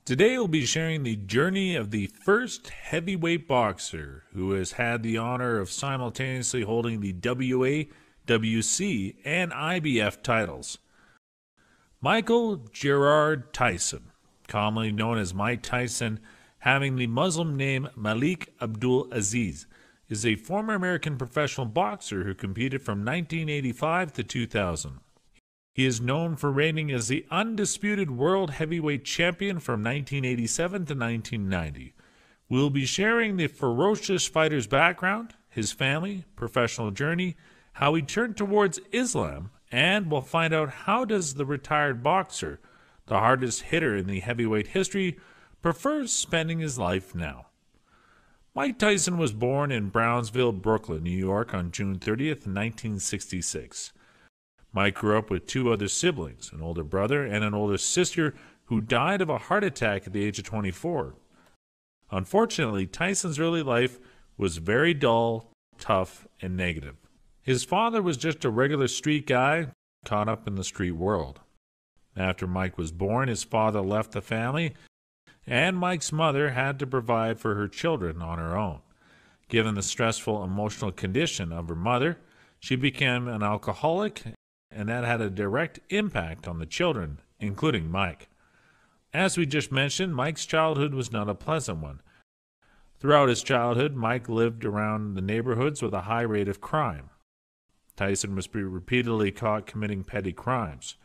Today we'll be sharing the journey of the first heavyweight boxer who has had the honor of simultaneously holding the WA, WC, and IBF titles. Michael Gerard Tyson, commonly known as Mike Tyson, having the Muslim name Malik Abdul Aziz, is a former American professional boxer who competed from 1985 to 2000. He is known for reigning as the undisputed world heavyweight champion from 1987 to 1990. We'll be sharing the ferocious fighter's background, his family, professional journey, how he turned towards Islam, and we'll find out how does the retired boxer, the hardest hitter in the heavyweight history, prefers spending his life now. Mike Tyson was born in Brownsville, Brooklyn, New York on June 30th, 1966. Mike grew up with two other siblings, an older brother and an older sister who died of a heart attack at the age of 24. Unfortunately, Tyson's early life was very dull, tough, and negative. His father was just a regular street guy caught up in the street world. After Mike was born, his father left the family, and Mike's mother had to provide for her children on her own. Given the stressful emotional condition of her mother, she became an alcoholic, and that had a direct impact on the children, including Mike. As we just mentioned, Mike's childhood was not a pleasant one. Throughout his childhood, Mike lived around the neighborhoods with a high rate of crime. Tyson was repeatedly caught committing petty crimes.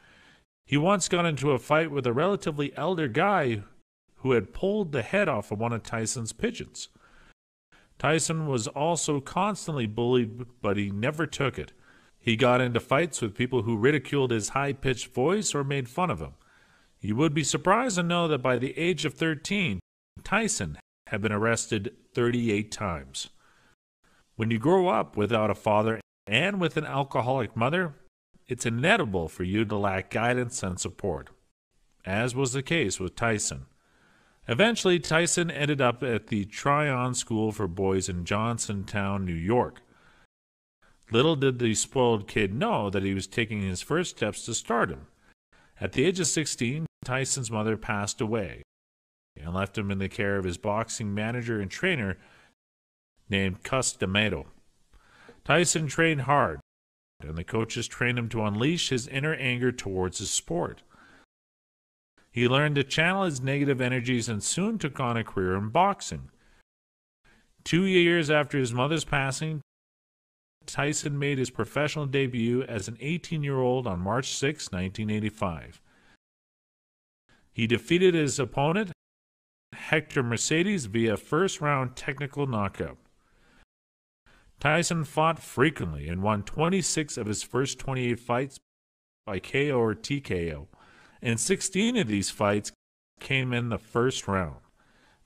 He once got into a fight with a relatively elder guy who had pulled the head off of one of Tyson's pigeons. Tyson was also constantly bullied, but he never took it. He got into fights with people who ridiculed his high-pitched voice or made fun of him. You would be surprised to know that by the age of 13, Tyson had been arrested 38 times. When you grow up without a father and with an alcoholic mother, it's inevitable for you to lack guidance and support, as was the case with Tyson. Eventually, Tyson ended up at the Tryon School for Boys in Johnstown, New York. Little did the spoiled kid know that he was taking his first steps to stardom. At the age of 16, Tyson's mother passed away and left him in the care of his boxing manager and trainer named Cus D'Amato. Tyson trained hard, and the coaches trained him to unleash his inner anger towards his sport. He learned to channel his negative energies and soon took on a career in boxing. 2 years after his mother's passing, Tyson made his professional debut as an 18-year-old on March 6, 1985. He defeated his opponent, Hector Mercedes, via first-round technical knockout. Tyson fought frequently and won 26 of his first 28 fights by KO or TKO, and 16 of these fights came in the first round.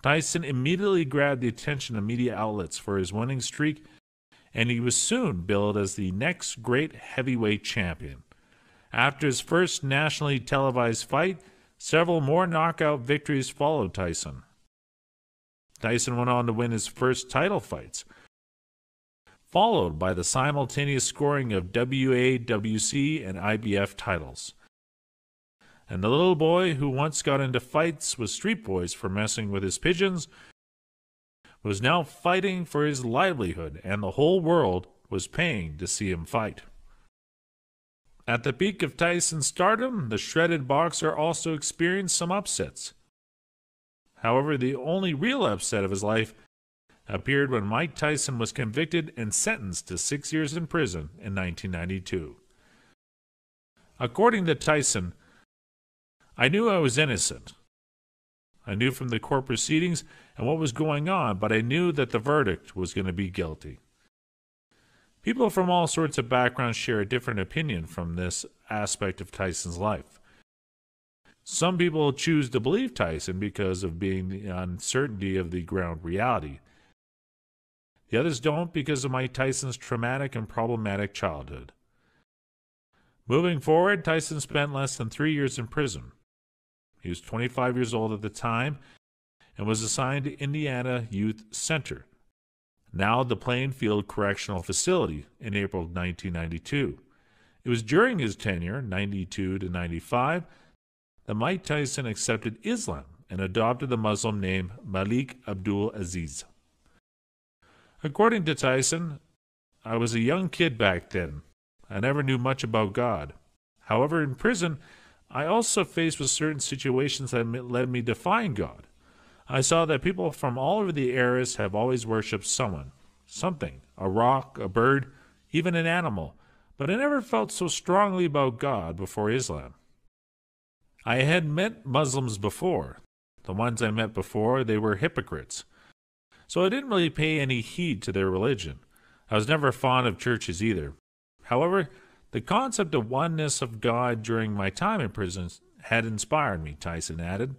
Tyson immediately grabbed the attention of media outlets for his winning streak, and he was soon billed as the next great heavyweight champion. After his first nationally televised fight, several more knockout victories followed Tyson. Tyson went on to win his first title fights, followed by the simultaneous scoring of WA, WC, and IBF titles. And the little boy who once got into fights with street boys for messing with his pigeons was now fighting for his livelihood, and the whole world was paying to see him fight. At the peak of Tyson's stardom, the shredded boxer also experienced some upsets. However, the only real upset of his life appeared when Mike Tyson was convicted and sentenced to 6 years in prison in 1992. According to Tyson, "I knew I was innocent. I knew from the court proceedings and what was going on, but I knew that the verdict was going to be guilty." People from all sorts of backgrounds share a different opinion from this aspect of Tyson's life. Some people choose to believe Tyson because of being the uncertainty of the ground reality. The others don't because of Mike Tyson's traumatic and problematic childhood. Moving forward, Tyson spent less than 3 years in prison. He was 25 years old at the time and was assigned to Indiana Youth Center, now the Plainfield Correctional Facility, in April 1992. It was during his tenure, 92 to 95, that Mike Tyson accepted Islam and adopted the Muslim name Malik Abdul Aziz. According to Tyson, I was a young kid back then. I never knew much about God. However, in prison, I also faced with certain situations that led me to find God. I saw that people from all over the areas have always worshipped someone, something, a rock, a bird, even an animal, but I never felt so strongly about God before Islam. I had met Muslims before. The ones I met before, they were hypocrites. So I didn't really pay any heed to their religion. I was never fond of churches either. However, the concept of oneness of God during my time in prison had inspired me, Tyson added.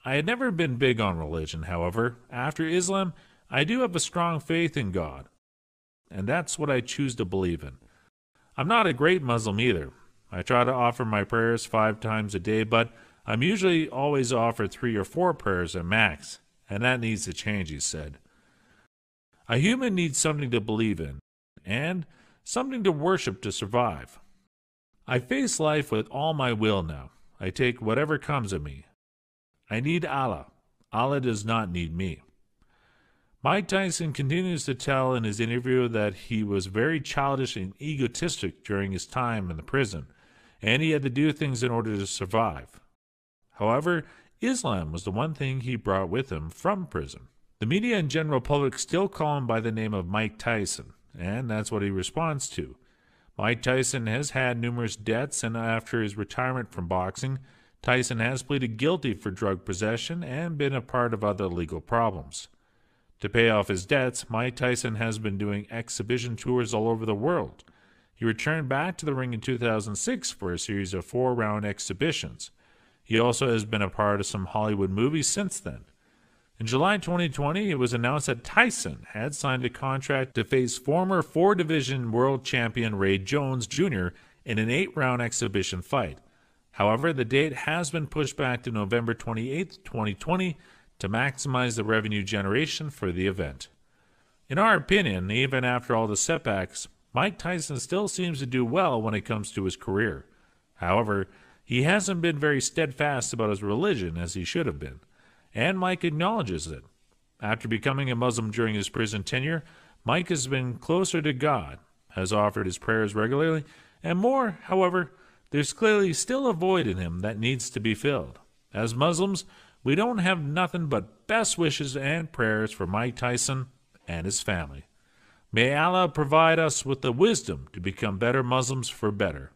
I had never been big on religion, however. After Islam, I do have a strong faith in God, and that's what I choose to believe in. I'm not a great Muslim either. I try to offer my prayers 5 times a day, but I'm usually always offered 3 or 4 prayers at max, and that needs to change, he said. A human needs something to believe in, and something to worship to survive. I face life with all my will now. I take whatever comes at me. I need Allah. Allah does not need me. Mike Tyson continues to tell in his interview that he was very childish and egotistic during his time in the prison, and he had to do things in order to survive. However, Islam was the one thing he brought with him from prison. The media and general public still call him by the name of Mike Tyson, and that's what he responds to. Mike Tyson has had numerous debts, and after his retirement from boxing, Tyson has pleaded guilty for drug possession and been a part of other legal problems. To pay off his debts, Mike Tyson has been doing exhibition tours all over the world. He returned back to the ring in 2006 for a series of 4-round exhibitions. He also has been a part of some Hollywood movies since then. In July 2020, it was announced that Tyson had signed a contract to face former 4-division world champion Ray Jones Jr. in an 8-round exhibition fight. However, the date has been pushed back to November 28, 2020 to maximize the revenue generation for the event. In our opinion, even after all the setbacks, Mike Tyson still seems to do well when it comes to his career. However, he hasn't been very steadfast about his religion as he should have been, and Mike acknowledges it. After becoming a Muslim during his prison tenure, Mike has been closer to God, has offered his prayers regularly, and more. However, there's clearly still a void in him that needs to be filled. As Muslims, we don't have nothing but best wishes and prayers for Mike Tyson and his family. May Allah provide us with the wisdom to become better Muslims for better.